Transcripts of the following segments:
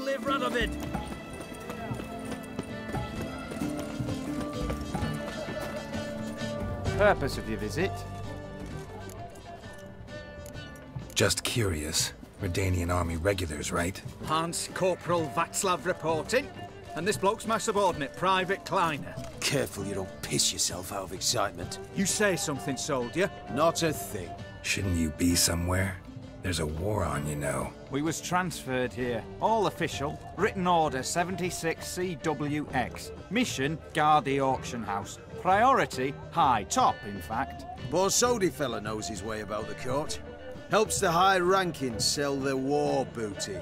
live Radovid! Purpose of your visit? Just curious. Redanian army regulars, right? Lance Corporal Václav reporting. And this bloke's my subordinate, Private Kleiner. Careful you don't piss yourself out of excitement. You say something, soldier? Not a thing. Shouldn't you be somewhere? There's a war on, you know. We was transferred here. All official. Written order 76 CWX. Mission, guard the auction house. Priority, high. Top, in fact. Borsodi fella knows his way about the court. Helps the high rankings sell their war booty.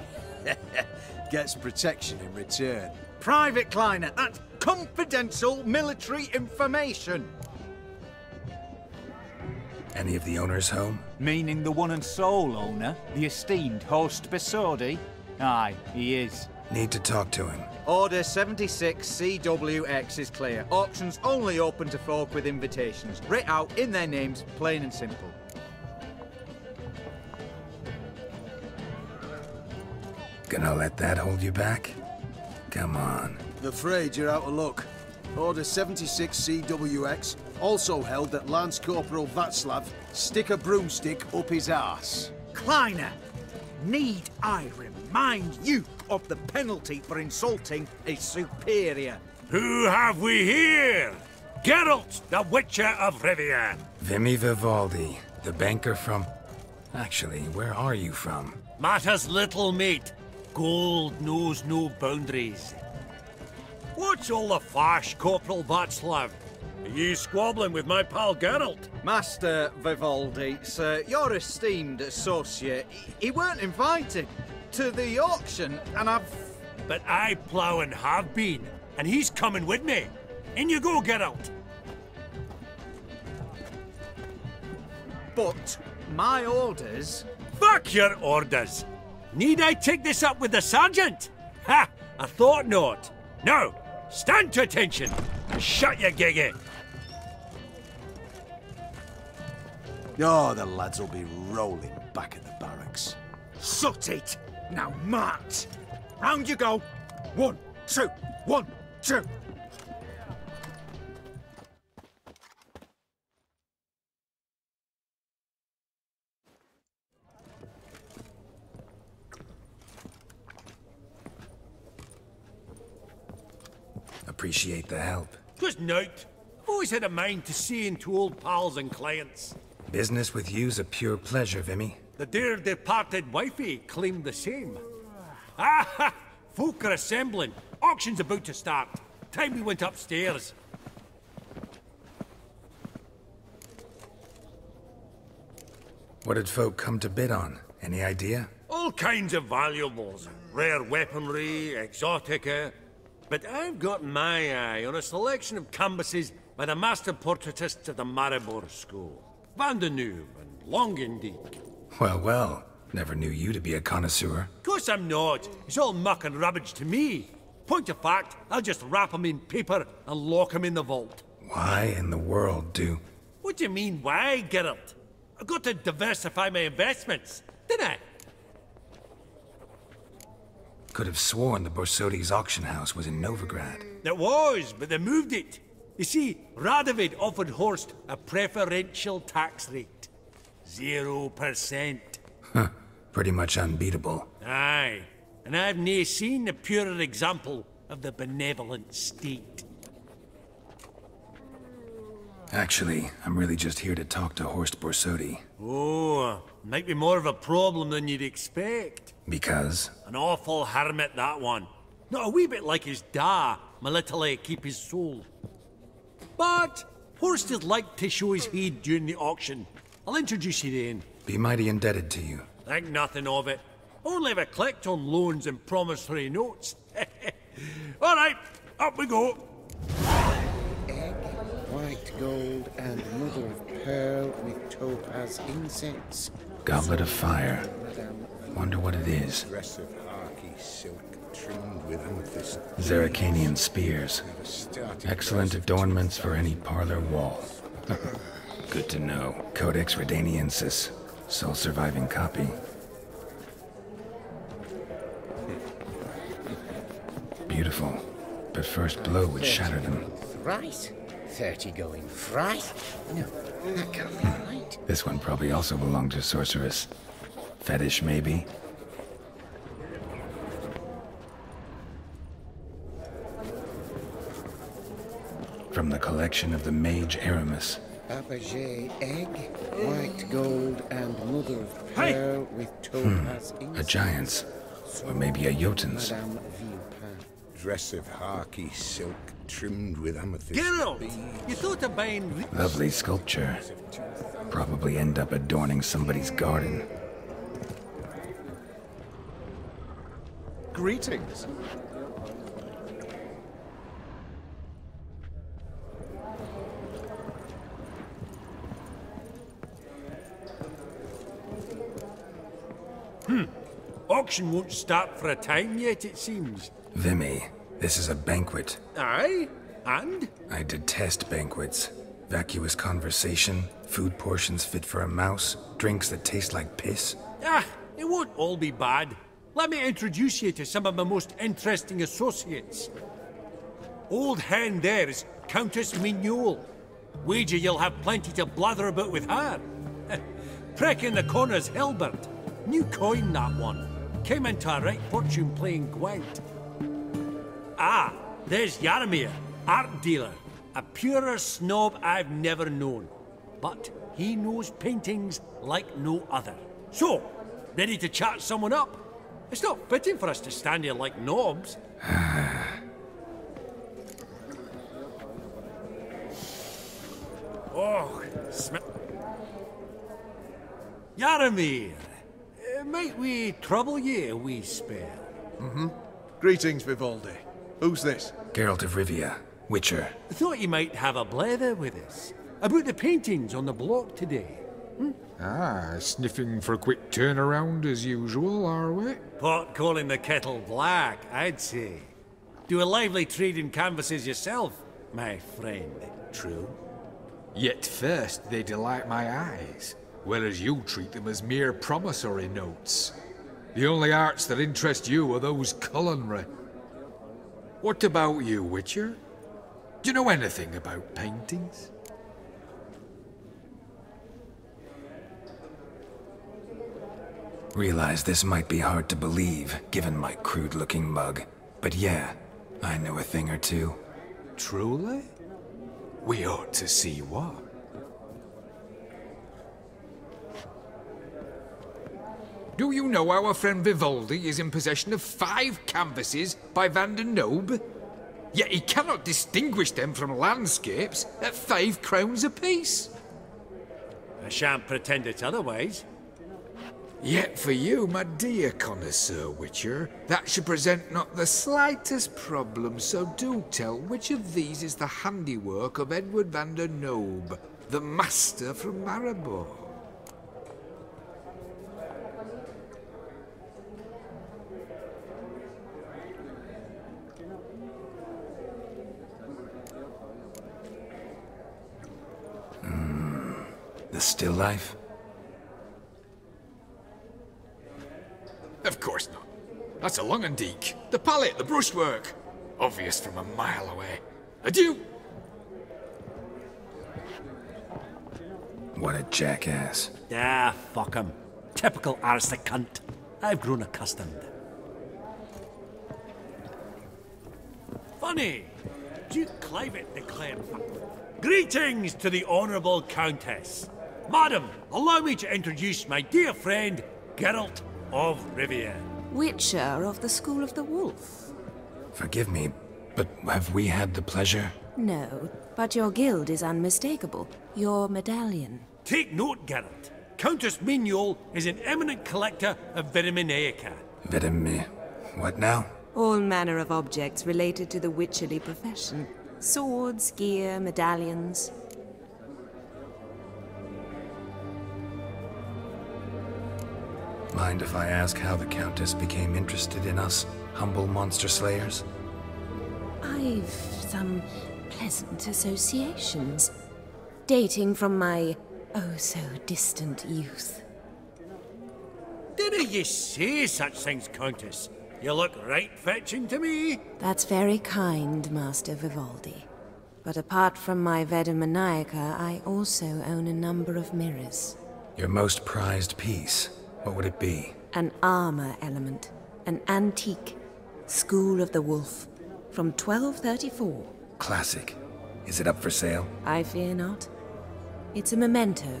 Gets protection in return. Private Kleiner, that's confidential military information. Any of the owners home? Meaning the one and sole owner, the esteemed host Borsodi? Aye, he is. Need to talk to him. Order 76 CWX is clear. Auctions only open to folk with invitations. Writ out in their names, plain and simple. Gonna let that hold you back? Come on. I'm afraid you're out of luck. Order 76 CWX also held that Lance Corporal Václav stick a broomstick up his arse. Kleiner, need I remind you of the penalty for insulting a superior? Who have we here? Geralt, the Witcher of Rivia. Vimy Vivaldi, the banker from... Actually, where are you from? Matters little, mate. Gold knows no boundaries. What's all the fash, Corporal Václav? Are you squabbling with my pal Geralt? Master Vivaldi, sir, your esteemed associate, he weren't invited to the auction, and I've... But I plough and have been, and he's coming with me. In you go, Geralt. But my orders... Fuck your orders! Need I take this up with the sergeant? Ha! I thought not. Now, stand to attention and shut your giggy. Oh, the lads will be rolling back at the barracks. Shut it! Now march! Round you go! 1, 2, 1, 2! Appreciate the help. 'Twas nowt. I've always had a mind to see into old pals and clients. Business with you's a pure pleasure, Vimy. The dear departed wifey claimed the same. Ah ha! Folk are assembling. Auction's about to start. Time we went upstairs. What did folk come to bid on? Any idea? All kinds of valuables. Rare weaponry, exotica. But I've got my eye on a selection of canvases by the master portraitists of the Maribor School. Van de Neuve and Longendijk. Well, well. Never knew you to be a connoisseur. Of course I'm not. It's all muck and rubbish to me. Point of fact, I'll just wrap 'em in paper and lock 'em in the vault. Why in the world do... What do you mean, why, Geralt? I've got to diversify my investments, didn't I? Could have sworn the Borsodi's auction house was in Novigrad. It was, but they moved it. You see, Radovid offered Horst a preferential tax rate. 0%. Huh. Pretty much unbeatable. Aye, and I've nae seen a purer example of the benevolent state. Actually, I'm really just here to talk to Horst Borsodi. Oh, might be more of a problem than you'd expect. Because? An awful hermit, that one. Not a wee bit like his da, my little keep his soul. But Horst would like to show his heed during the auction. I'll introduce you then. Be mighty indebted to you. Think nothing of it. Only if I collect on loans and promissory notes. All right, up we go. Egg, white gold, and mother of pearl with topaz incense. Goblet of fire. Wonder what it is. Aggressive harky silk trimmed with amethyst. Zerrikanian spears. Excellent adornments for any parlor wall. Good to know. Codex Redaniensis. Sole surviving copy. Wonderful. But first blow would shatter them. Right. 30 going right. No, that can't be right. This one probably also belonged to Sorceress. Fetish, maybe? From the collection of the Mage Aramis. Fabergé egg, white gold, and mother of pearl with topaz A giant's. Or maybe a Jotun's. Madame Villepin. Dress of harky silk trimmed with amethyst. Geralt! You thought of buying... Lovely sculpture. Probably end up adorning somebody's garden. Greetings. Auction won't start for a time yet, it seems. Vimy, this is a banquet. Aye? And? I detest banquets. Vacuous conversation, food portions fit for a mouse, drinks that taste like piss. Ah, it won't all be bad. Let me introduce you to some of my most interesting associates. Old hen there is Countess Mignole. Wager you'll have plenty to blather about with her. Prek in the corner's Hilbert. New coin, that one. Came into a right fortune playing Gwent. Ah, there's Jaromir, art dealer. A purer snob I've never known. But he knows paintings like no other. So, ready to chat someone up? It's not fitting for us to stand here like knobs. Oh, Jaromir, might we trouble ye a wee spell? Greetings, Vivaldi. Who's this? Geralt of Rivia, Witcher. Thought you might have a blether with us. About the paintings on the block today. Ah, sniffing for a quick turnaround as usual, are we? Pot calling the kettle black, I'd say. Do a lively trade in canvases yourself, my friend. True? Yet first they delight my eyes, whereas you treat them as mere promissory notes. The only arts that interest you are those culinary. What about you, Witcher? Do you know anything about paintings? Realize this might be hard to believe, given my crude-looking mug. But yeah, I know a thing or two. Truly? We ought to see what. Do you know our friend Vivaldi is in possession of 5 canvases by Van der Nobe? Yet he cannot distinguish them from landscapes at 5 crowns apiece. I shan't pretend it's otherwise. Yet for you, my dear connoisseur Witcher, that should present not the slightest problem, so do tell which of these is the handiwork of Edward van der Nobe, the master from Maribor. The still life? Of course not. That's a Longendiek. The palette, the brushwork. Obvious from a mile away. Adieu! What a jackass. Ah, fuck him. Typical arse cunt. I've grown accustomed. Funny. Duke Clivet declared. Greetings to the Honourable Countess. Madam, allow me to introduce my dear friend, Geralt of Rivia. Witcher of the School of the Wolf. Forgive me, but have we had the pleasure? No, but your guild is unmistakable. Your medallion. Take note, Geralt. Countess Mignole is an eminent collector of Vitaminaica. What now? All manner of objects related to the witcherly profession. Swords, gear, medallions. Mind if I ask how the Countess became interested in us, humble monster slayers? I've some pleasant associations, dating from my oh-so-distant youth. Didn't you say such things, Countess? You look right fetching to me. That's very kind, Master Vivaldi. But apart from my Veda Maniaca, I also own a number of mirrors. Your most prized piece, what would it be? An armor element. An antique. School of the Wolf. From 1234. Classic. Is it up for sale? I fear not. It's a memento.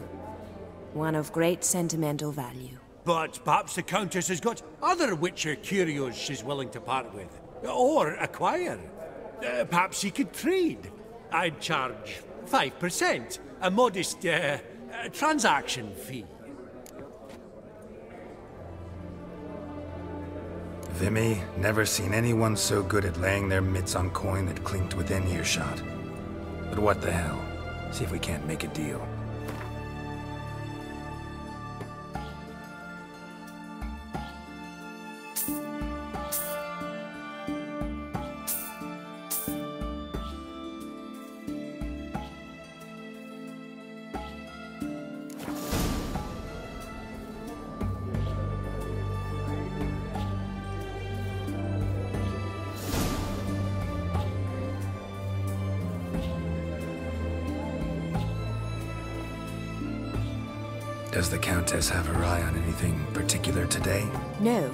One of great sentimental value. But perhaps the Countess has got other Witcher curios she's willing to part with. Or acquire. Perhaps she could trade. I'd charge 5%. A modest, transaction fee. Vimy, never seen anyone so good at laying their mitts on coin that clinked within earshot. But what the hell? See if we can't make a deal. Does the Countess have her eye on anything particular today? No,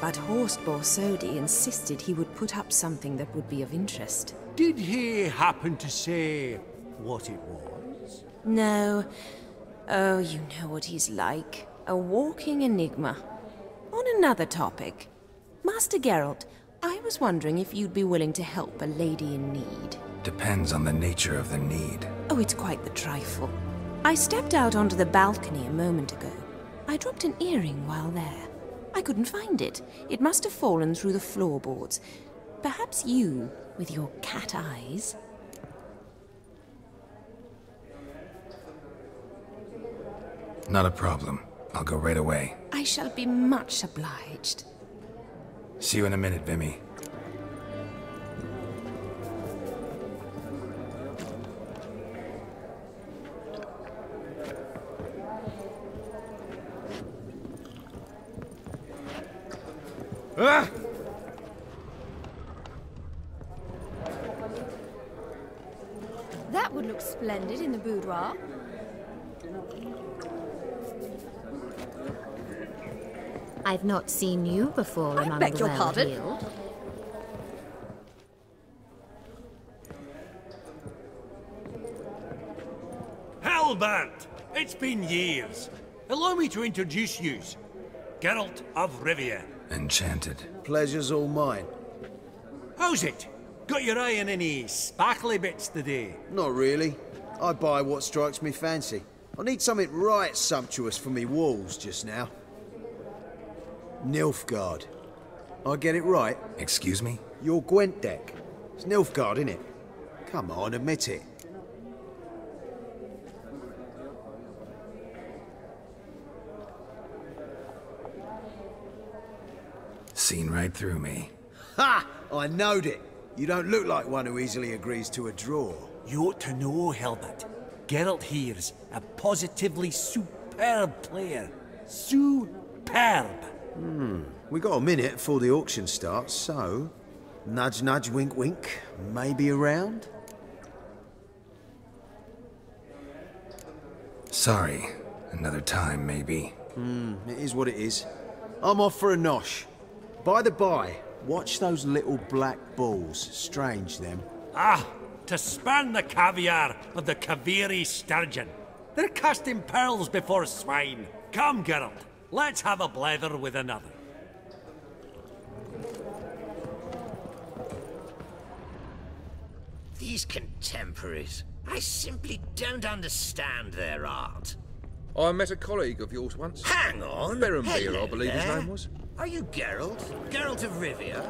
but Horst Borsodi insisted he would put up something that would be of interest. Did he happen to say what it was? No. Oh, you know what he's like. A walking enigma. On another topic. Master Geralt, I was wondering if you'd be willing to help a lady in need. Depends on the nature of the need. Oh, it's quite the trifle. I stepped out onto the balcony a moment ago. I dropped an earring while there. I couldn't find it. It must have fallen through the floorboards. Perhaps you, with your cat eyes... Not a problem. I'll go right away. I shall be much obliged. See you in a minute, Vimy. Ah! That would look splendid in the boudoir. I've not seen you before among the well-heeled. Halbert! It's been years. Allow me to introduce yous. Geralt of Rivia. Enchanted. Pleasure's all mine. How's it? Got your eye on any sparkly bits today? Not really. I buy what strikes me fancy. I need something right sumptuous for me walls just now. Nilfgaard. I get it right? Excuse me? Your Gwent deck. It's Nilfgaard, innit? Come on, admit it. Seen right through me. Ha! I knowed it. You don't look like one who easily agrees to a draw. You ought to know, Helmut. Geralt here's a positively superb player. Superb! We got a minute before the auction starts, so... Nudge, nudge, wink, wink. Maybe around? Sorry. Another time, maybe. It is what it is. I'm off for a nosh. By the by, watch those little black balls. Strange, them. Ah, to span the caviar of the Kaviri sturgeon. They're casting pearls before swine. Come, Geralt, let's have a blether with another. These contemporaries, I simply don't understand their art. I met a colleague of yours once. Hang on! Berenbeer, I believe his name was. Are you Geralt? Geralt of Rivia?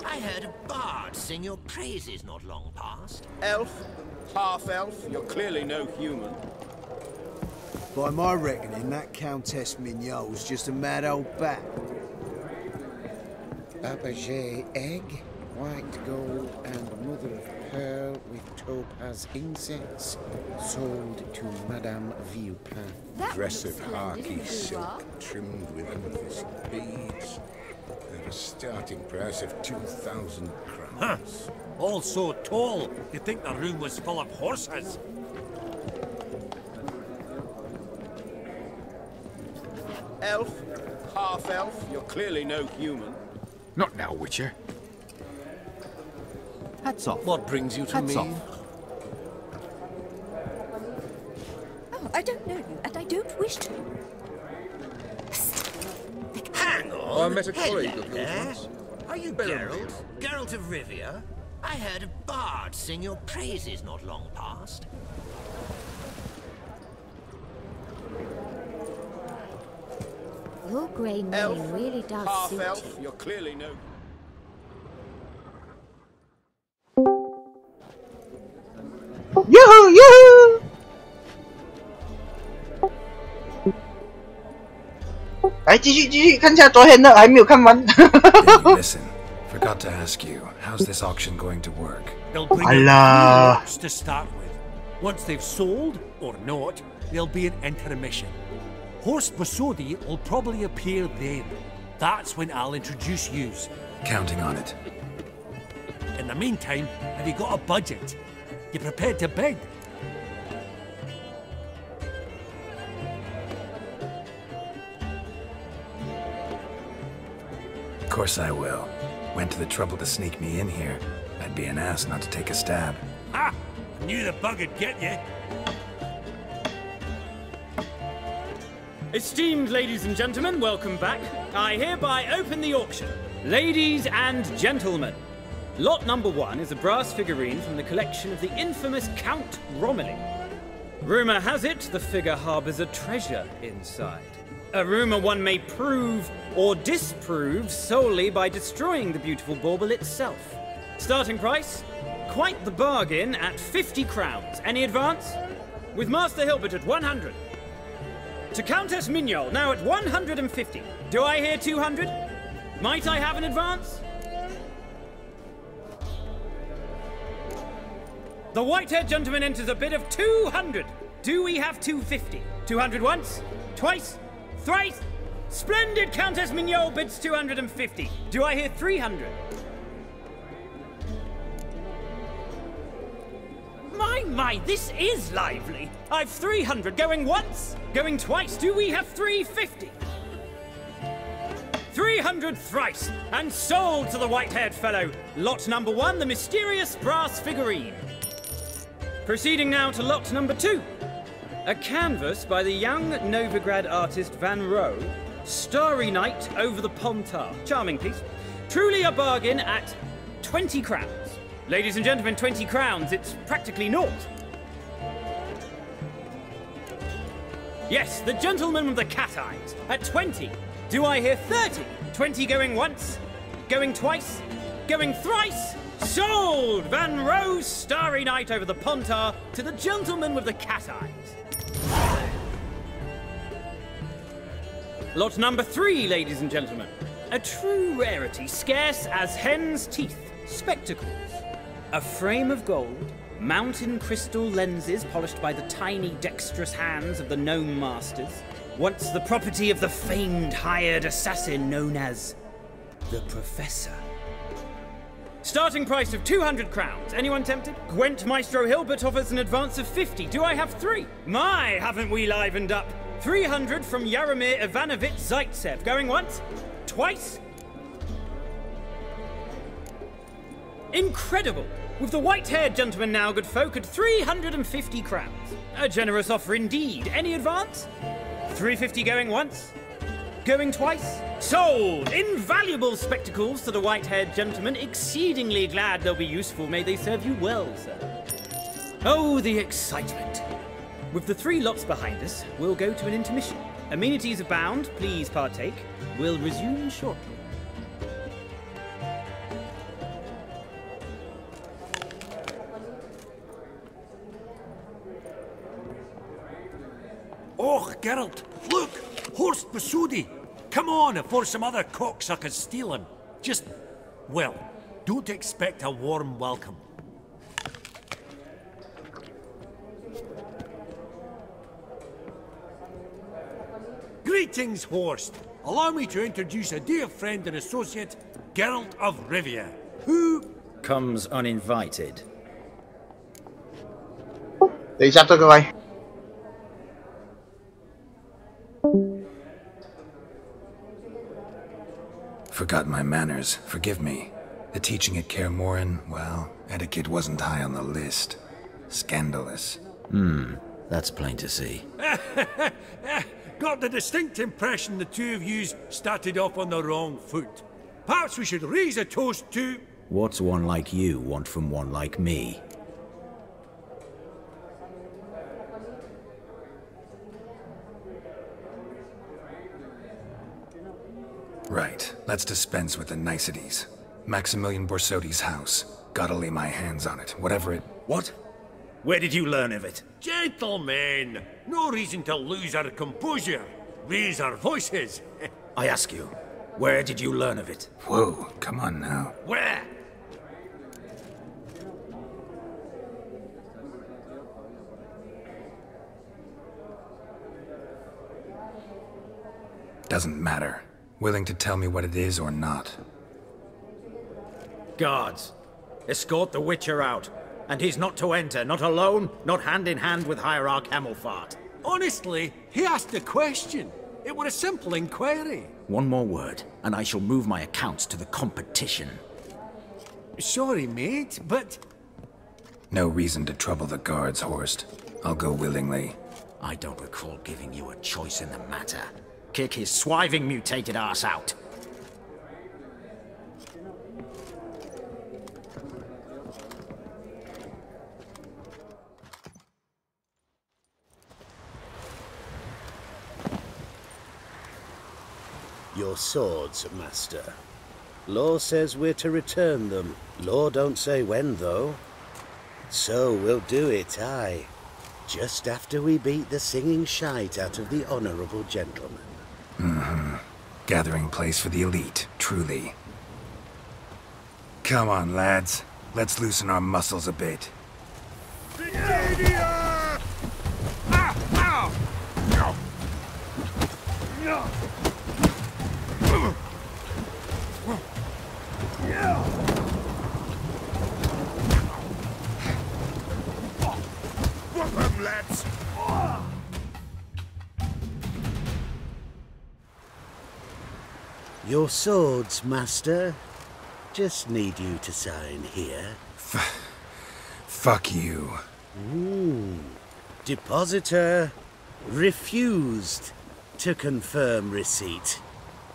I heard a bard sing your praises not long past. Elf? Half-elf? You're clearly no human. By my reckoning, that Countess Mignot's just a mad old bat. Fabergé egg, white gold, and mother of pearl with topaz incense, sold to Madame Villepin. Aggressive harky silk trimmed with amethyst beads. There are starting price of 2,000 crowns. Huh. All so tall, you'd think the room was full of horses. Elf, half-elf, you're clearly no human. Not now, Witcher. Hats off. What brings you to Hats me? off. Oh, I don't know you, and I don't wish to. Hang on. Oh, I met a colleague Hello of yours there. once. Are you Bellarmine. Geralt? Geralt of Rivia? I heard a bard sing your praises not long past. Your grey name really does suit Half-elf, you. you're clearly no... Yoo-hoo! Yoo-hoo! Lại, 继续，看一下昨天的还没有看完。 Listen, forgot to ask you, how's this auction going to work? They'll bring in Allah. lots to start with. Once they've sold, or not, there'll be an intermission. Horst Bosodi will probably appear then. That's when I'll introduce yous. Counting on it. In the meantime, have you got a budget? You prepared to bid? Of course I will. Went to the trouble to sneak me in here. I'd be an ass not to take a stab. Ha! I knew the bug would get you. Esteemed ladies and gentlemen, welcome back. I hereby open the auction. Ladies and gentlemen, lot number 1 is a brass figurine from the collection of the infamous Count Romilly. Rumour has it the figure harbours a treasure inside. A rumour one may prove or disprove solely by destroying the beautiful bauble itself. Starting price? Quite the bargain at 50 crowns. Any advance? With Master Hilbert at 100. To Countess Mignol, now at 150. Do I hear 200? Might I have an advance? The white-haired gentleman enters a bid of 200. Do we have 250? 200 once? Twice? Thrice? Splendid Countess Mignol bids 250. Do I hear 300? My, this is lively. I've 300 going once, going twice. Do we have 350? 300 thrice, and sold to the white-haired fellow. Lot number 1, the mysterious brass figurine. Proceeding now to lot number 2. A canvas by the young Novigrad artist Van Rohe, Starry Night over the Pontar. Charming piece. Truly a bargain at 20 crowns. Ladies and gentlemen, 20 crowns, it's practically naught. Yes, the gentleman with the cat eyes, at 20. Do I hear 30? 20 going once, going twice, going thrice? Sold! Van Rohe's Starry Night over the Pontar to the gentleman with the cat eyes. Lot number 3, ladies and gentlemen. A true rarity, scarce as hen's teeth. Spectacles. A frame of gold, mountain crystal lenses polished by the tiny dexterous hands of the gnome masters. Once the property of the famed hired assassin known as the Professor. Starting price of 200 crowns. Anyone tempted? Gwent Maestro Hilbert offers an advance of 50. Do I have 3? My, haven't we livened up? 300 from Yaromir Ivanovich Zaitsev. Going once? Twice? Incredible! With the white-haired gentleman now, good folk, at 350 crowns. A generous offer indeed. Any advance? 350 going once? Going twice? Sold! Invaluable spectacles to the white-haired gentleman. Exceedingly glad they'll be useful. May they serve you well, sir. Oh, the excitement. With the 3 lots behind us, we'll go to an intermission. Amenities abound. Please partake. We'll resume shortly. Oh, Geralt, look! Horst Bosodi! Come on before some other cocksuckers steal him. Just, well, don't expect a warm welcome. Greetings, Horst. allow me to introduce a dear friend and associate, Geralt of Rivia, who... comes uninvited. 等一下，各位。 Forgot my manners. Forgive me. The teaching at Kaer Morhen, well, etiquette wasn't high on the list. Scandalous. That's plain to see. Got the distinct impression the two of yous started off on the wrong foot. Perhaps we should raise a toast to... What's one like you want from one like me? Right. Let's dispense with the niceties. Maximilian Borsodi's house. Gotta lay my hands on it, whatever it... What? Where did you learn of it? Gentlemen, no reason to lose our composure. Raise our voices. I ask you, where did you learn of it? Whoa, come on now. Where? Doesn't matter. Willing to tell me what it is or not. Guards, escort the Witcher out. And he's not to enter, not alone, not hand in hand with Hierarch Hamelfart. Honestly, he asked a question. It were a simple inquiry. One more word, and I shall move my accounts to the competition. Sorry, mate, but... No reason to trouble the guards, Horst. I'll go willingly. I don't recall giving you a choice in the matter. Kick his swiving mutated ass out. Your swords, Master. Law says we're to return them. Law don't say when, though. So we'll do it, aye. Just after we beat the singing shite out of the honourable gentleman. Gathering place for the elite, truly. Come on, lads. Let's loosen our muscles a bit. Lads! Your swords, Master. Just need you to sign here. Fuck you. Depositor refused to confirm receipt.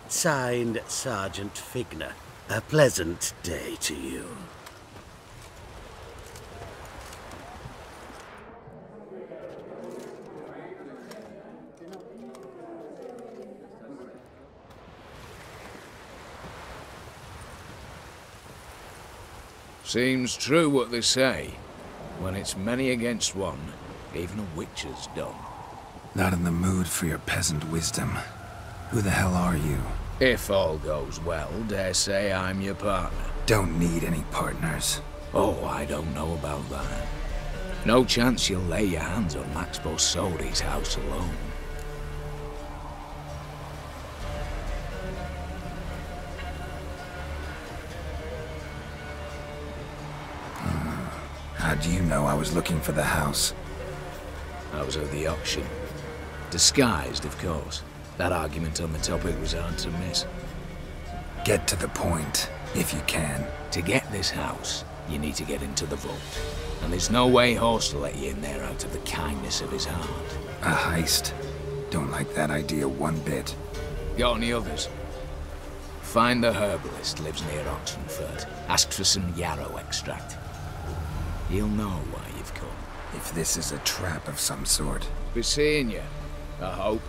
Signed, Sergeant Figner. A pleasant day to you. Seems true what they say. When it's many against one, even a witcher's done. Not in the mood for your peasant wisdom. Who the hell are you? If all goes well, dare say I'm your partner. Don't need any partners. Oh, I don't know about that. No chance you'll lay your hands on Max Borsodi's house alone. How do you know I was looking for the house? I was at the auction. Disguised, of course. That argument on the topic was hard to miss. Get to the point, if you can. To get this house, you need to get into the vault. And there's no way Horst will let you in there out of the kindness of his heart. A heist? Don't like that idea one bit. Got any others? Find the herbalist, lives near Oxenfurt. Ask for some yarrow extract. He'll know why you've come. If this is a trap of some sort. Be seeing you, I hope.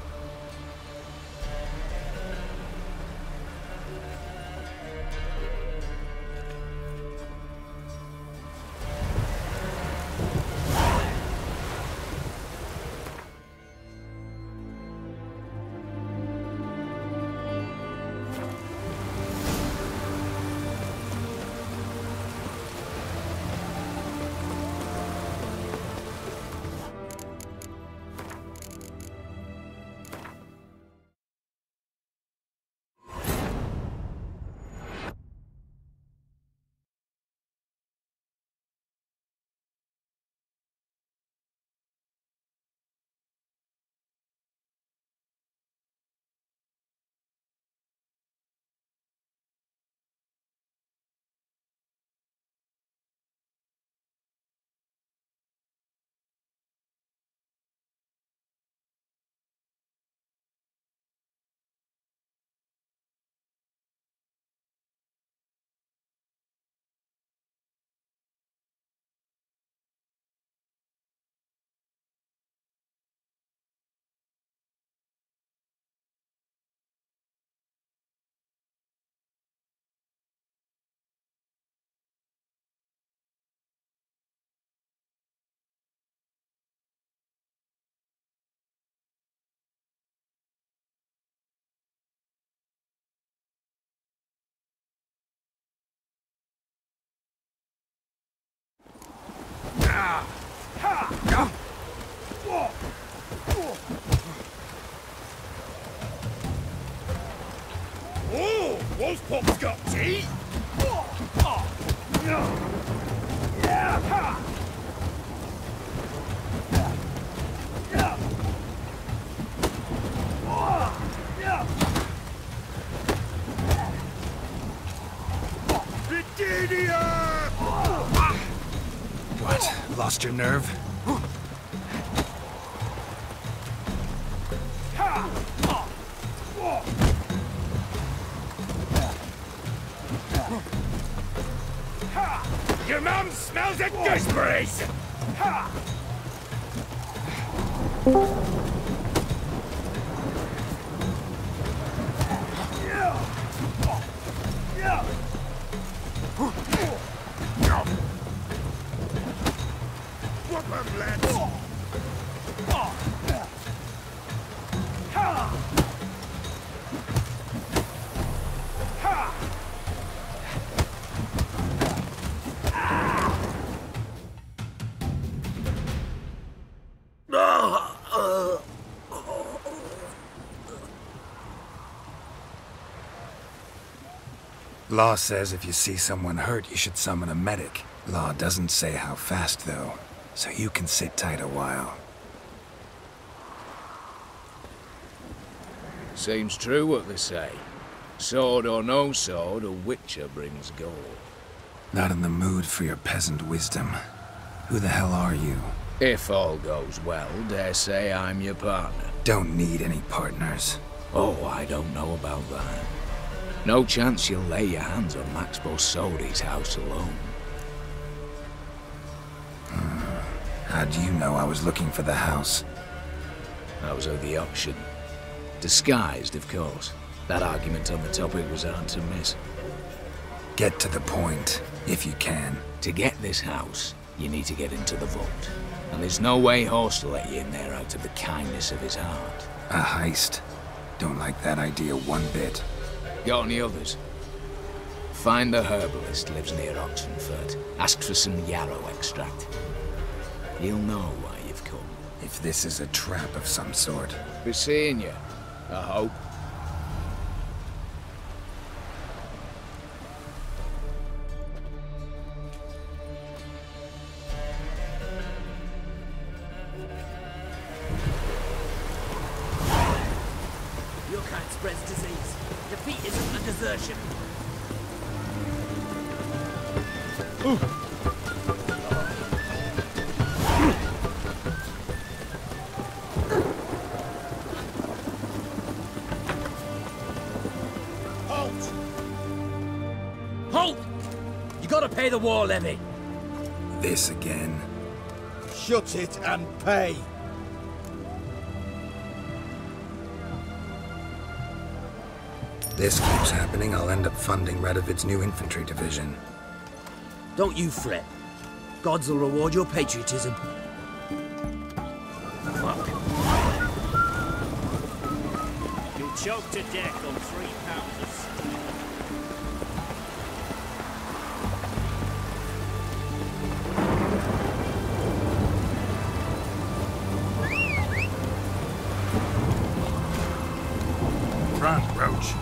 Wolfpop's got teeth! What? Lost your nerve? Your mum smells of gooseberries! Law says if you see someone hurt, you should summon a medic. Law doesn't say how fast, though, so you can sit tight a while. Seems true what they say. Sword or no sword, a witcher brings gold. Not in the mood for your peasant wisdom. Who the hell are you? If all goes well, dare say I'm your partner. Don't need any partners. Oh, I don't know about that. No chance you'll lay your hands on Max Bosodi's house alone. How do you know I was looking for the house? I was at the auction. Disguised, of course. That argument on the topic was hard to miss. Get to the point, if you can. To get this house, you need to get into the vault. And there's no way Horst will let you in there out of the kindness of his heart. A heist? Don't like that idea one bit. Got any others? Find the herbalist lives near Oxenfurt. Ask for some yarrow extract. He'll know why you've come. If this is a trap of some sort. Be seeing you, I hope. Your kind spreads disease. Defeat isn't a desertion. Halt! Halt! You gotta pay the war levy. This again. Shut it and pay. This keeps happening, I'll end up funding Radovid's new infantry division. Don't you fret. Gods will reward your patriotism. You'll choke to death on 3 pounds of steel. Run, Roach.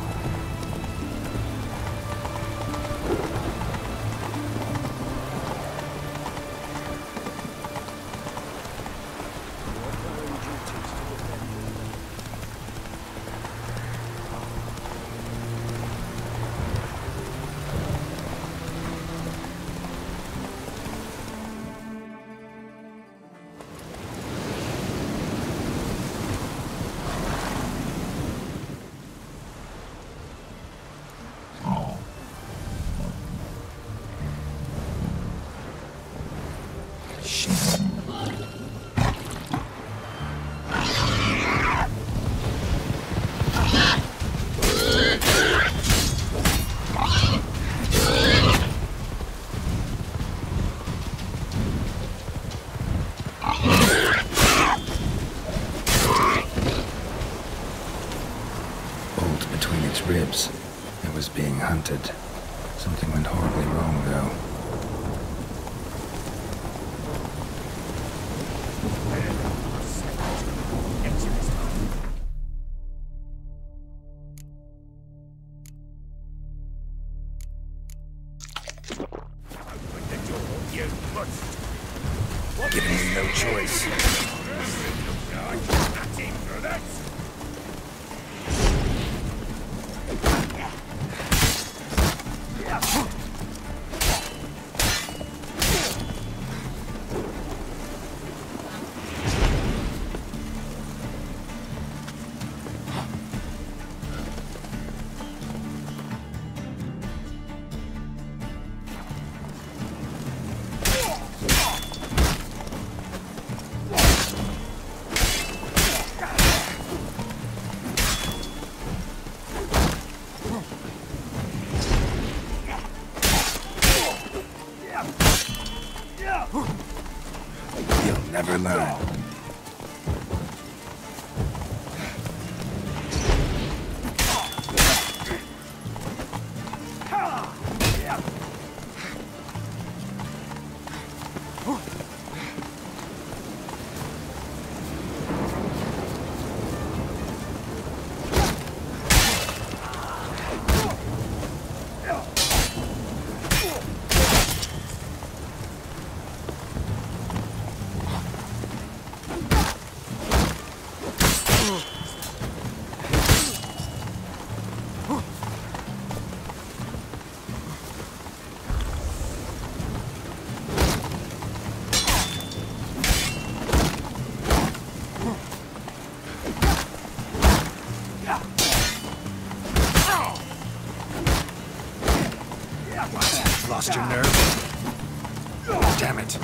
Ribs. It was being hunted. Something went horribly wrong, though. you must. Giving me no choice. You'll never learn. Lost your nerve? Damn it.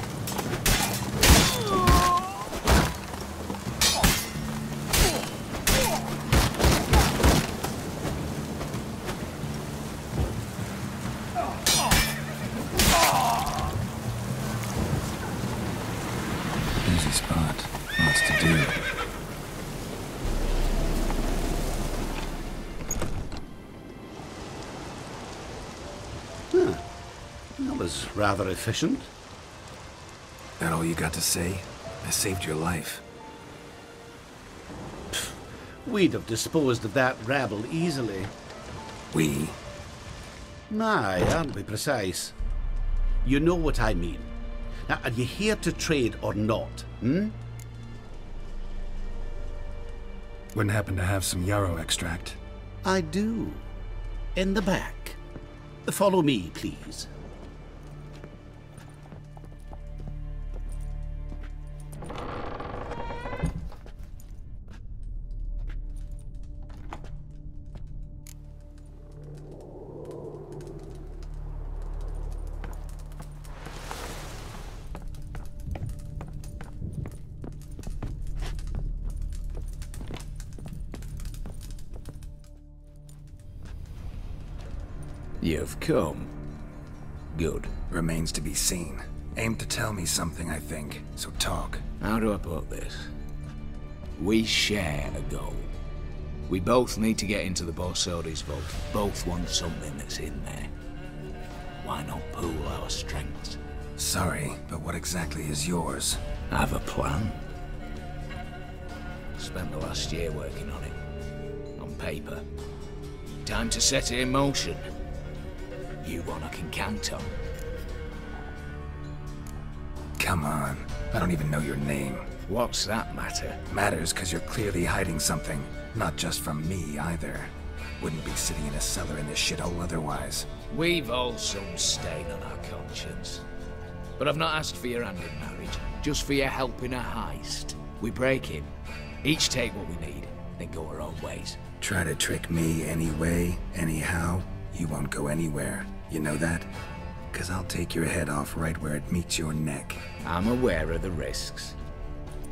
Easy spot. Lots to do. That was rather efficient. That all you got to say? I saved your life. We'd have disposed of that rabble easily. We? Aye, aren't we precise? You know what I mean. Now, are you here to trade or not, hmm? Wouldn't happen to have some yarrow extract? I do. In the back. Follow me, please. You've come. Good. Remains to be seen. Aim to tell me something, I think. So talk. How do I put this? We share a goal. We both need to get into the Borsodi's vault. Both want something that's in there. Why not pool our strengths? Sorry, but what exactly is yours? I have a plan. Spent the last year working on it. On paper. Time to set it in motion. You one I can count on. Come on. I don't even know your name. What's that matter? Matters because you're clearly hiding something. Not just from me, either. Wouldn't be sitting in a cellar in this shithole otherwise. We've all some stain on our conscience. But I've not asked for your hand in marriage. Just for your help in a heist. We break in. Each take what we need, then go our own ways. Try to trick me anyway, anyhow, you won't go anywhere. You know that? 'Cause I'll take your head off right where it meets your neck. I'm aware of the risks.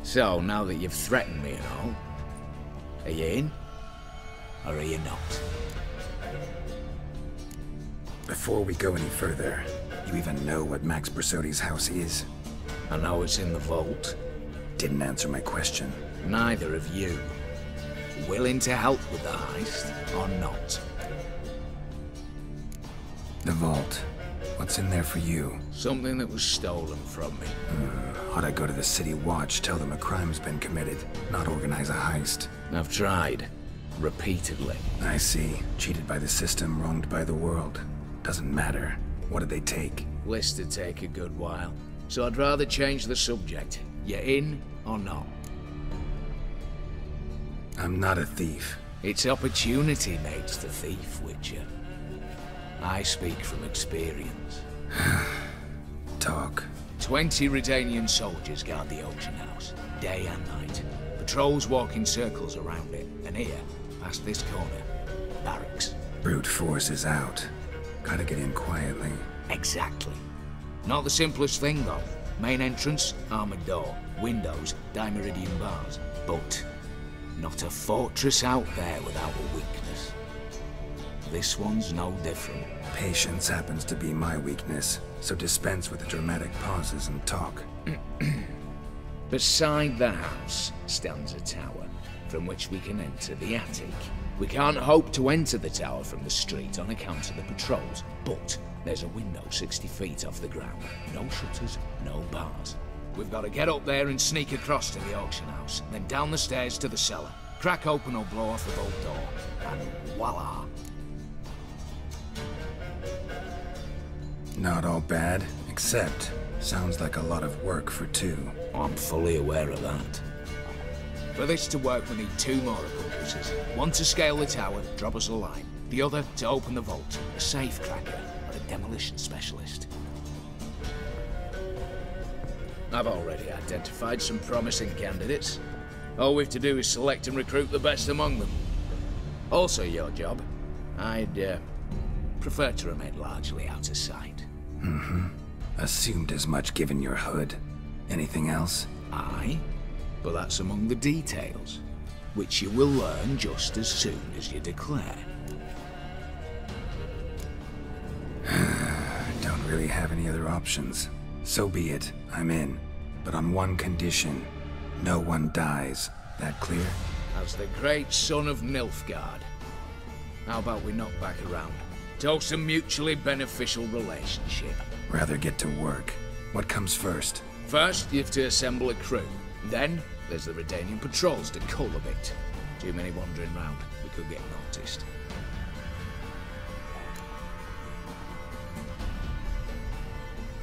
So, now that you've threatened me and all, are you in? Or are you not? Before we go any further, you even know what Max Borsodi's house is? I know it's in the vault. Didn't answer my question. Neither of you. Willing to help with the heist, or not? The vault. What's in there for you? Something that was stolen from me. Ought I go to the City Watch, tell them a crime's been committed, not organize a heist? I've tried. Repeatedly. I see. Cheated by the system, wronged by the world. Doesn't matter. What did they take? List'd take a good while, so I'd rather change the subject. You in or not? I'm not a thief. It's opportunity makes the thief, Witcher. I speak from experience. Talk. 20 Redanian soldiers guard the auction house, day and night. Patrols walk in circles around it, and here, past this corner, barracks. Brute force is out. Gotta get in quietly. Exactly. Not the simplest thing, though. Main entrance, armored door. Windows, dimeridian bars. But not a fortress out there without a weakness. This one's no different. Patience happens to be my weakness, so dispense with the dramatic pauses and talk. Beside the house stands a tower, from which we can enter the attic. We can't hope to enter the tower from the street on account of the patrols, but there's a window 60 feet off the ground. No shutters, no bars. We've got to get up there and sneak across to the auction house, then down the stairs to the cellar. Crack open or blow off the vault door, and voila! Not all bad, except sounds like a lot of work for two. I'm fully aware of that. For this to work, we need 2 more accomplices. One to scale the tower, drop us a line. The other to open the vault, a safe cracker or a demolition specialist. I've already identified some promising candidates. All we've to do is select and recruit the best among them. Also your job. I'd prefer to remain largely out of sight. Assumed as much given your hood. Anything else? Aye, but that's among the details, which you will learn just as soon as you declare. Don't really have any other options. So be it, I'm in. But on one condition. No one dies. That clear? As the great son of Nilfgaard. How about we knock back around? Toast a mutually beneficial relationship. Rather get to work. What comes first? First, you have to assemble a crew. Then, there's the Redanian patrols to cull a bit. Too many wandering round. We could get noticed.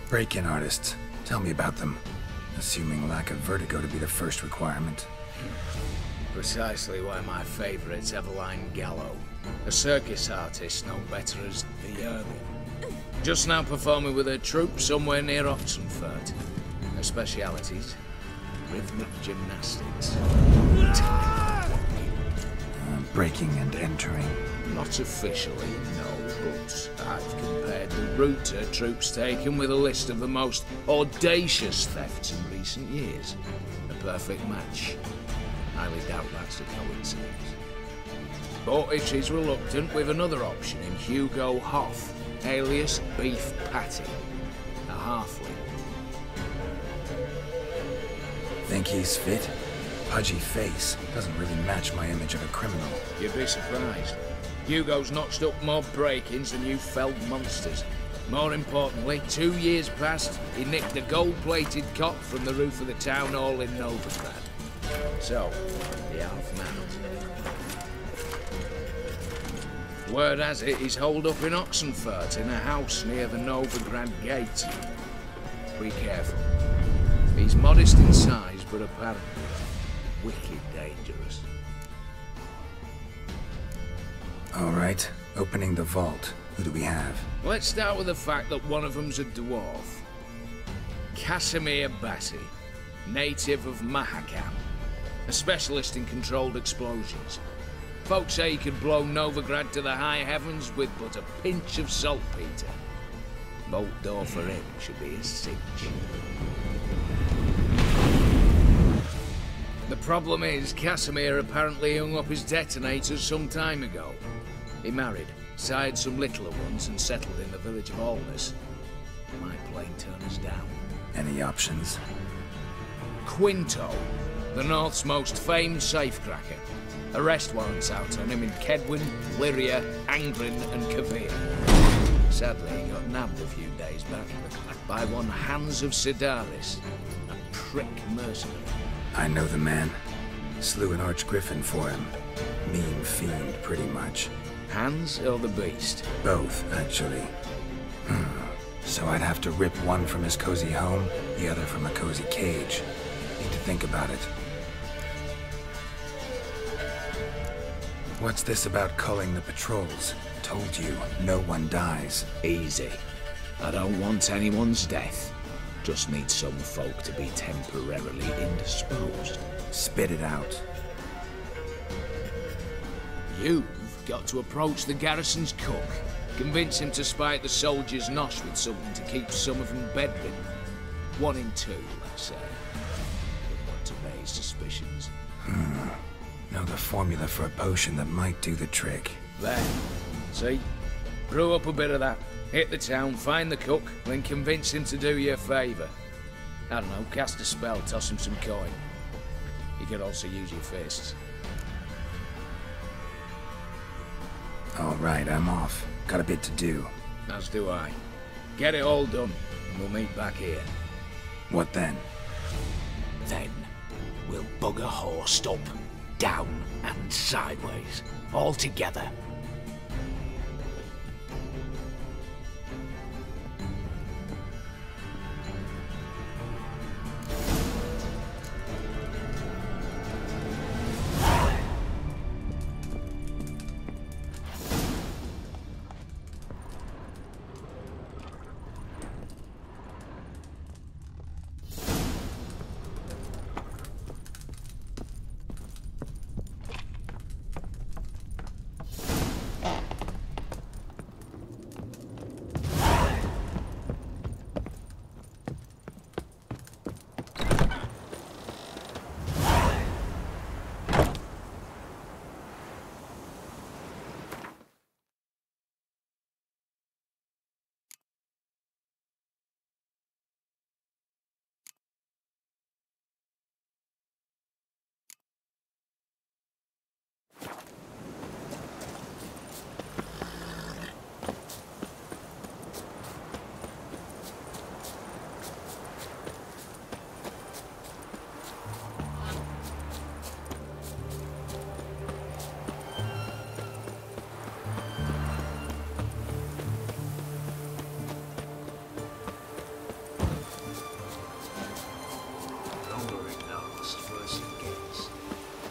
Break-in artists. Tell me about them. Assuming lack of vertigo to be the first requirement. Precisely why my favourite's Eveline Gallo. A circus artist known better as the Early. Just now performing with her troupe somewhere near Oxenfurt. Her specialities? Rhythmic gymnastics. Breaking and entering. Not officially, no, but I've compared the route her troops taken with a list of the most audacious thefts in recent years. A perfect match. Highly doubt that's a coincidence. But if she's reluctant, we've another option in Hugo Hoff, alias Beef Patty, a halfling. Think he's fit? Pudgy face doesn't really match my image of a criminal. You'd be surprised. Hugo's notched up more break-ins than you felled monsters. More importantly, 2 years past, he nicked a gold-plated cop from the roof of the town hall in Novigrad. So, the half-man. Word has it he's holed up in Oxenfurt in a house near the Novigrad gate. Be careful. He's modest in size, but apparently wicked dangerous. All right, opening the vault. Who do we have? Let's start with the fact that one of them's a dwarf. Casimir Bassi, native of Mahakam, a specialist in controlled explosions. Folks say he could blow Novigrad to the high heavens with but a pinch of saltpeter. Bolt door for him should be a cinch. The problem is, Casimir apparently hung up his detonators some time ago. He married, sired some littler ones, and settled in the village of Alness. My plane turn us down. Any options? Quinto, the North's most famed safecracker. Arrest warrants out on him in Kedwin, Lyria, Angren, and Kavir. Sadly, he got nabbed a few days back by one Hans of Sidaris, a prick mercenary. I know the man. Slew an archgriffin for him. Mean fiend, pretty much. Hans or the beast? Both, actually. So I'd have to rip one from his cozy home, the other from a cozy cage. Need to think about it. What's this about culling the patrols? Told you, no one dies. Easy. I don't want anyone's death. Just need some folk to be temporarily indisposed. Spit it out. You've got to approach the garrison's cook. Convince him to spike the soldiers' nosh with something to keep some of them bedridden. 1 in 2, let's say. Don't want to raise suspicions. Know the formula for a potion that might do the trick. There. See? Brew up a bit of that. Hit the town, find the cook, then convince him to do you a favour. I don't know, cast a spell, toss him some coin. You could also use your fists. All right, I'm off. Got a bit to do. As do I. Get it all done, and we'll meet back here. What then? Then, we'll bugger horsed up, down and sideways, all together.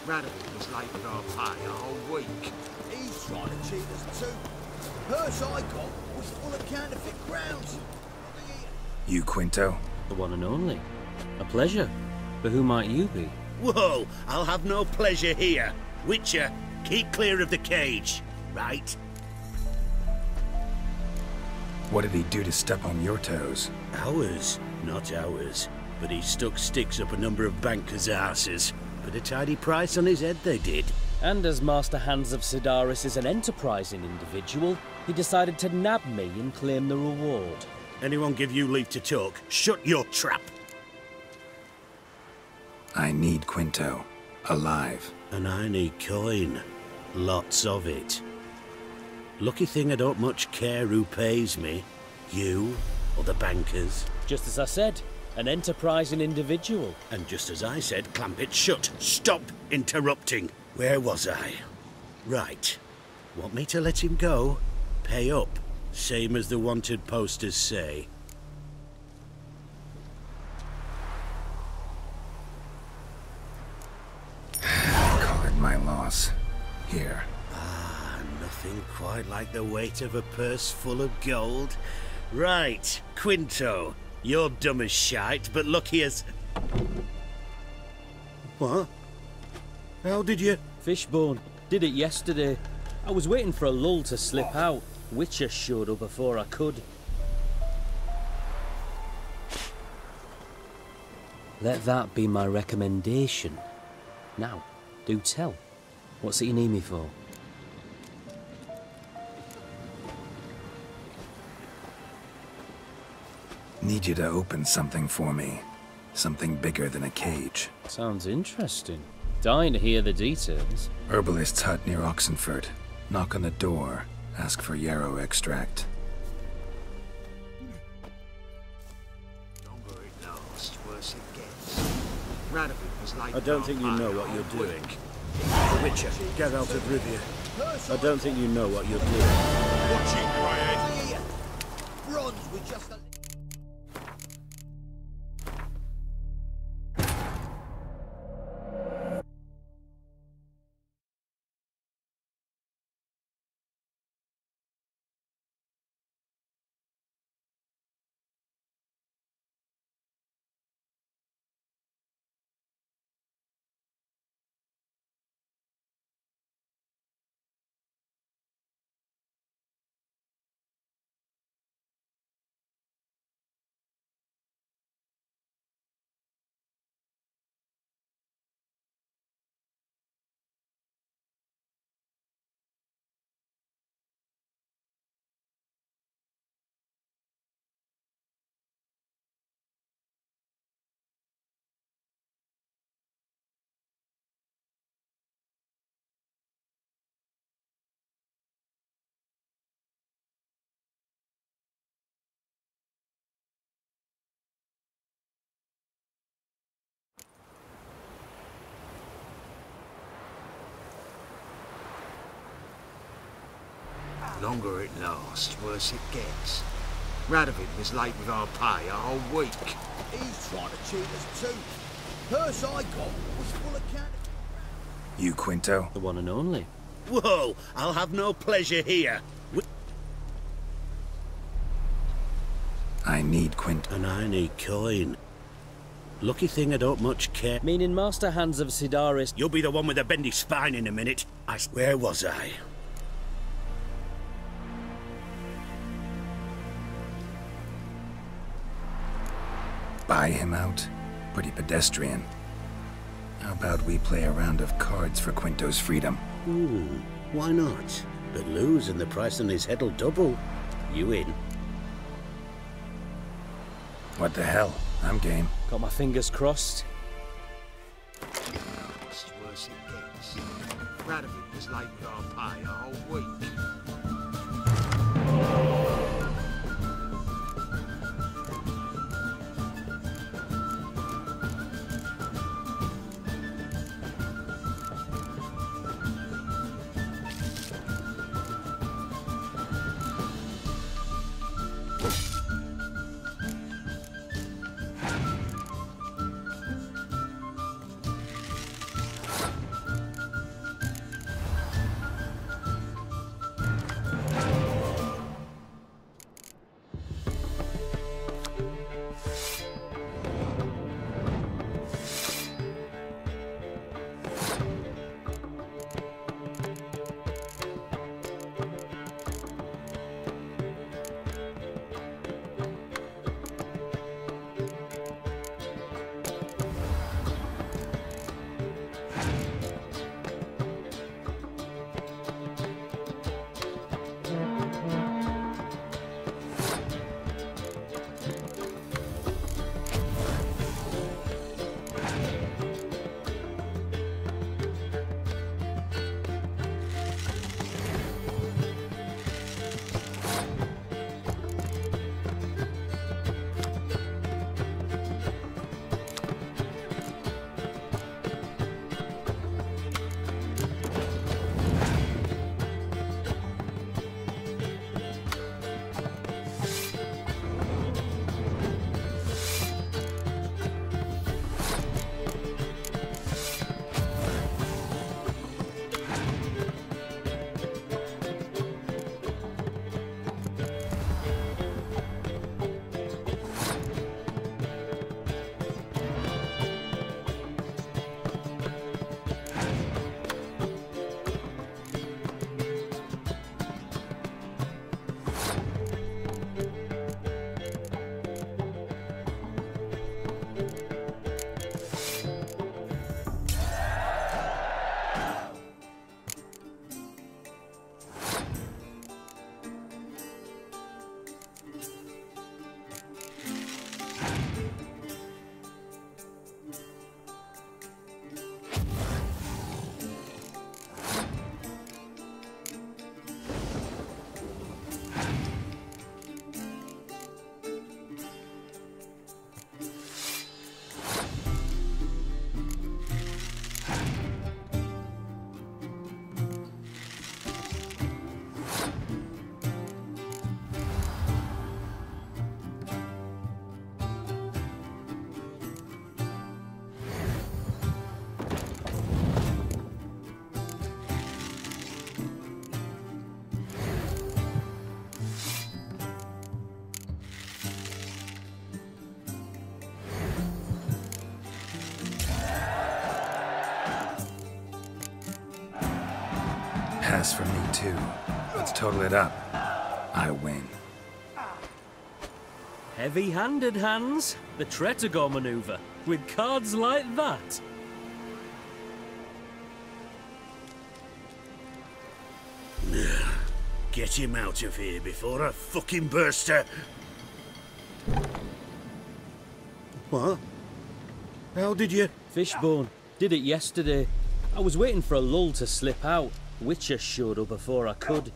Radical was late with our pay a whole week. He's trying to cheat us too. The purse I got was full of counterfeit crowns. You, Quinto? The one and only. A pleasure. But who might you be? Whoa! I'll have no pleasure here. Witcher, keep clear of the cage, right? What did he do to step on your toes? Ours, not ours. But he stuck sticks up a number of bankers' arses. Put a tidy price on his head, they did. And as Master Hans of Sidaris is an enterprising individual, he decided to nab me and claim the reward. Anyone give you leave to talk? Shut your trap! I need Quinto. Alive. And I need coin. Lots of it. Lucky thing I don't much care who pays me. You, or the bankers. Just as I said, an enterprising individual. And just as I said, clamp it shut. Stop interrupting. Where was I? Right. Want me to let him go? Pay up. Same as the wanted posters say. Call it my loss. Here. Ah, nothing quite like the weight of a purse full of gold. Right, Quinto. You're dumb as shite, but lucky as... What? How did you... Fishbone. Did it yesterday. I was waiting for a lull to slip out. Witcher showed up before I could. Let that be my recommendation. Now, do tell. What's it you need me for? Need you to open something for me. Something bigger than a cage. Sounds interesting. Dying to hear the details. Herbalist's hut near Oxenford. Knock on the door. Ask for yarrow extract. Longer it lasts, worse it gets. Radical was like I don't think you know what you're doing. The Witcher, Geralt of Rivia. I don't think you know what you're doing. Watch it, Greyhead. Bronze with just a... Longer it lasts, worse it gets. Radovid was late with our pay a whole week. He's trying to cheat us too. Purse I got was full of counterfeit. You, Quinto? The one and only. Whoa! I'll have no pleasure here. I need Quinto. And I need coin. Lucky thing I don't much care. Meaning Master Hans of Sidaris. You'll be the one with the bendy spine in a minute. Where was I? Buy him out? Pretty pedestrian. How about we play a round of cards for Quinto's freedom? Why not? But lose and the price on his head'll double. You in? What the hell? I'm game. Got my fingers crossed. Worse it gets. Radovid was late with our pay a whole week. Pass for me, too. Let's total it up. I win. Heavy-handed, Hans. The Tretogor maneuver. With cards like that. Get him out of here before I fucking burst her. What? How did you? Fishbone. Did it yesterday. I was waiting for a lull to slip out. Witcher showed up before I could.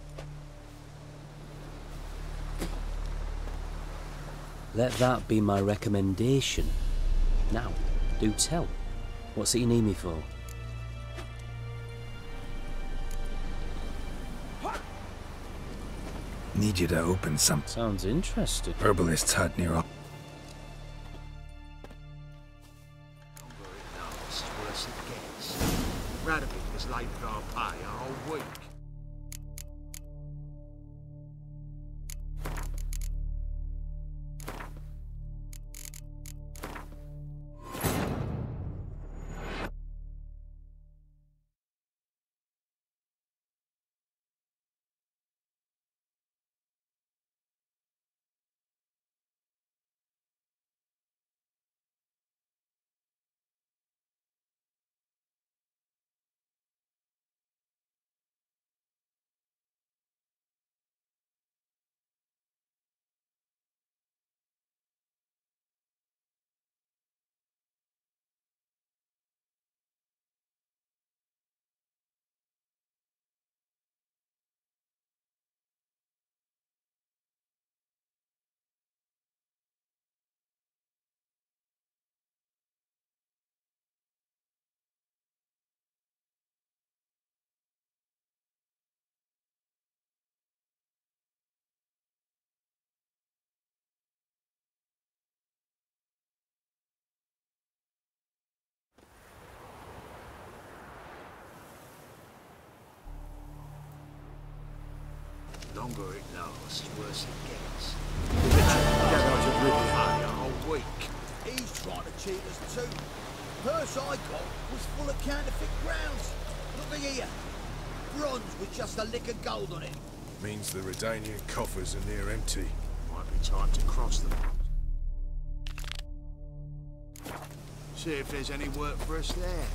Let that be my recommendation. Now, do tell. What's it you need me for? Need you to open some. Sounds interesting. Herbalist's hut near. Longer it lasts, worse it gets. Radovid was late with our pay a whole week. Longer it lasts, worse it gets. A whole week. He's trying to cheat us too. Purse I got was full of counterfeit grounds. Look here. Bronze with just a lick of gold on it. Means the Redanian coffers are near empty. Might be time to cross them. See if there's any work for us there.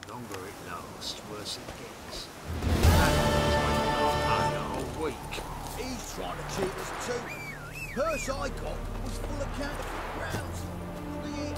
Longer it lasts, worse it gets. A whole week. He's trying to cheat us too. Purse I got was full of counterfeit grounds. Look here.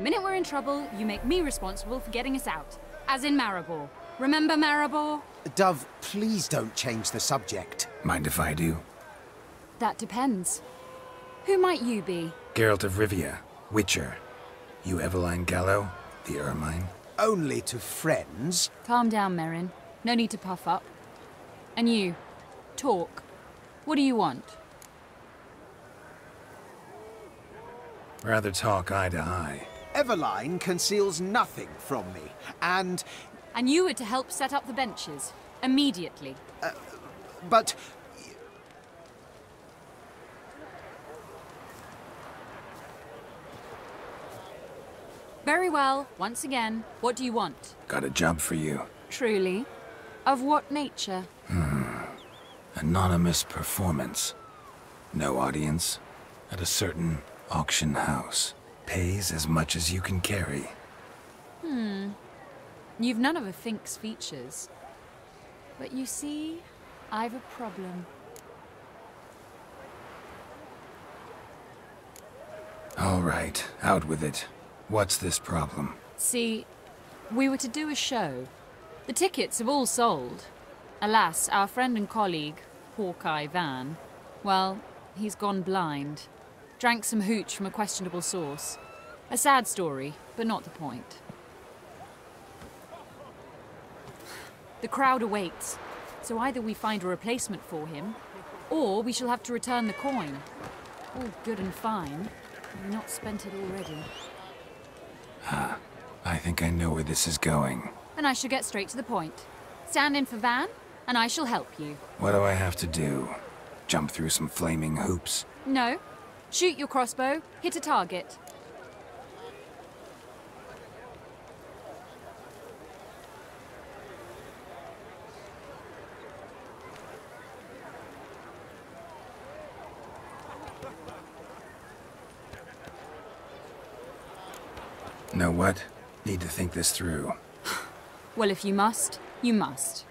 minute we're in trouble, you make me responsible for getting us out. As in Maribor. Remember Maribor? Dove, please don't change the subject. Mind if I do? That depends. Who might you be? Geralt of Rivia, Witcher. You Eveline Gallo, the Ermine? Only to friends. Calm down, Merrin. No need to puff up. And you, talk. What do you want? Rather talk eye to eye. Eveline conceals nothing from me, and... And you were to help set up the benches. Immediately. But... Very well. Once again, what do you want? Got a job for you. Truly? Of what nature? Anonymous performance. No audience. At a certain auction house. Pays as much as you can carry. You've none of a Fink's features. But you see, I've a problem. All right, out with it. What's this problem? See, we were to do a show. The tickets have all sold. Alas, our friend and colleague, Hawkeye Van, well, he's gone blind. Drank some hooch from a questionable source. A sad story, but not the point. The crowd awaits, so either we find a replacement for him, or we shall have to return the coin. All good and fine, but we've not spent it already. I think I know where this is going. And I shall get straight to the point. Stand in for Van, and I shall help you. What do I have to do? Jump through some flaming hoops? No. Shoot your crossbow, hit a target. Know what? Need to think this through. Well, if you must, you must.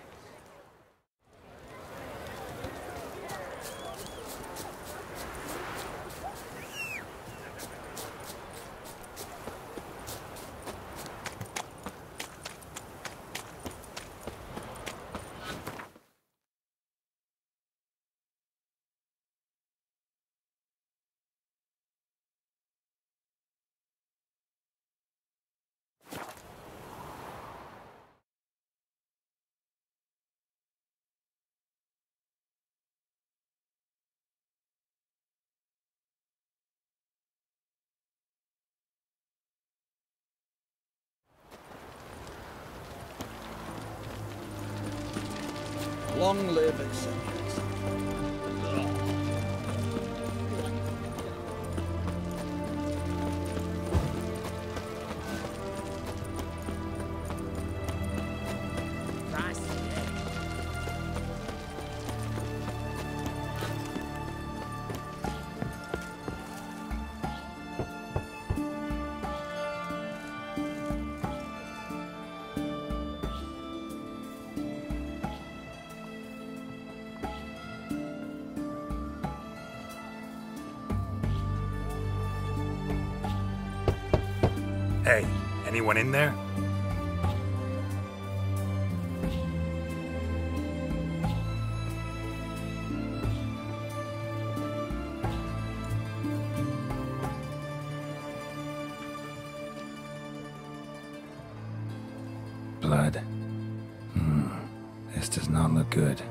Long live Excentrics. Hey, anyone in there? Blood. This does not look good.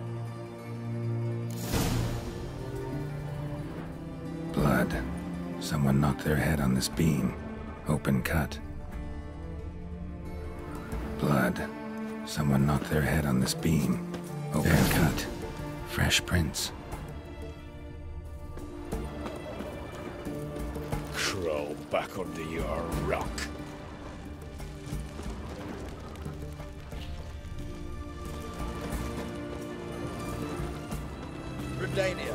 Blood. Someone knocked their head on this beam. Open cut. Blood. Someone knocked their head on this beam. Open cut. Fresh prints. Crawl back under your rock. Redania.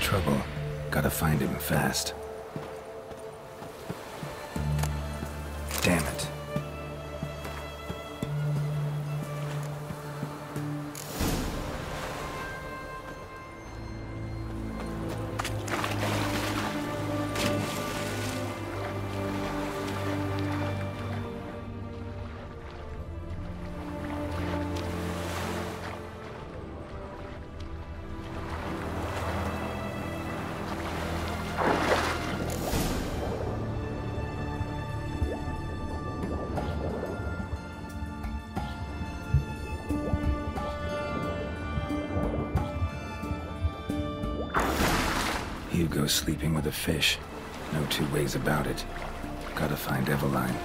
trouble. Gotta find him fast. Damn it. Hugo's sleeping with a fish. No two ways about it. Gotta find Eveline.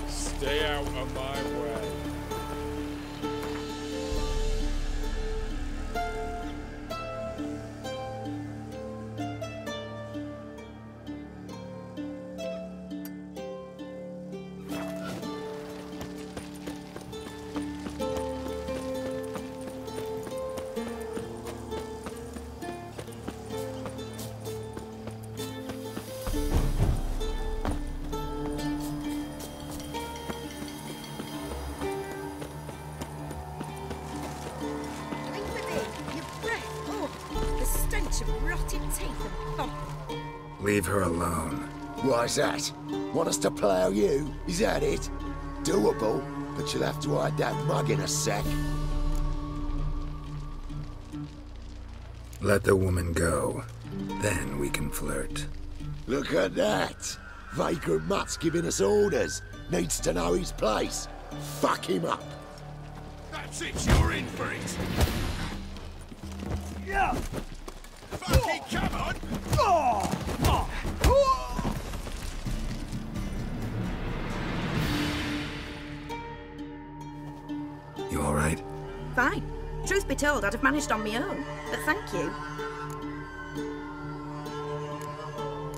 Stay out of my way. Rotted teeth and bump. Leave her alone. Why's that? Want us to plough you? Is that it? Doable, but you'll have to hide that mug in a sec. Let the woman go. Then we can flirt. Look at that! Vagrant Mutt's giving us orders. Needs to know his place. Fuck him up. That's it, you're in for it. Yeah. Fucking come on! You all right? Fine. Truth be told, I'd have managed on my own, but thank you.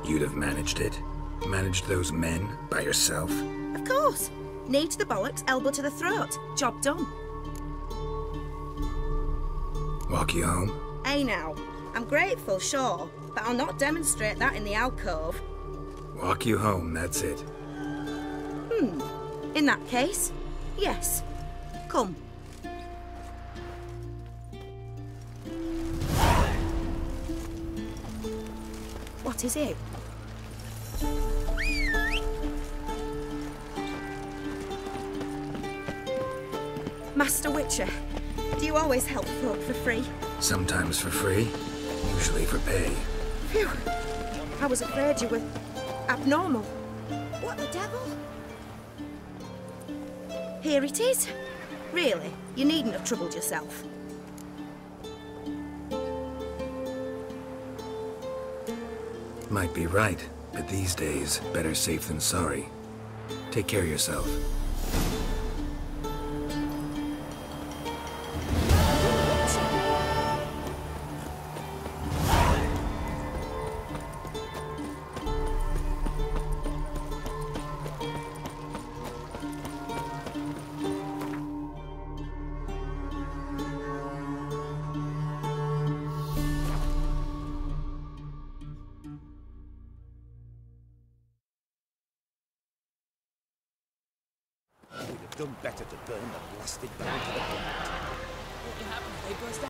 You'd have managed it? Managed those men by yourself? Of course. Knee to the bollocks, elbow to the throat. Job done. Walk you home? Hey now. I'm grateful, sure, but I'll not demonstrate that in the alcove. Walk you home, that's it. In that case, yes. Come. What is it? Master Witcher, do you always help folk for free? Sometimes for free, usually for pay. Phew. I was afraid you were abnormal. What the devil? Here it is. Really, you needn't have troubled yourself. Might be right, but these days, better safe than sorry. Take care of yourself. Done better to burn the blasted barrel to the ground. What happened? They burst out.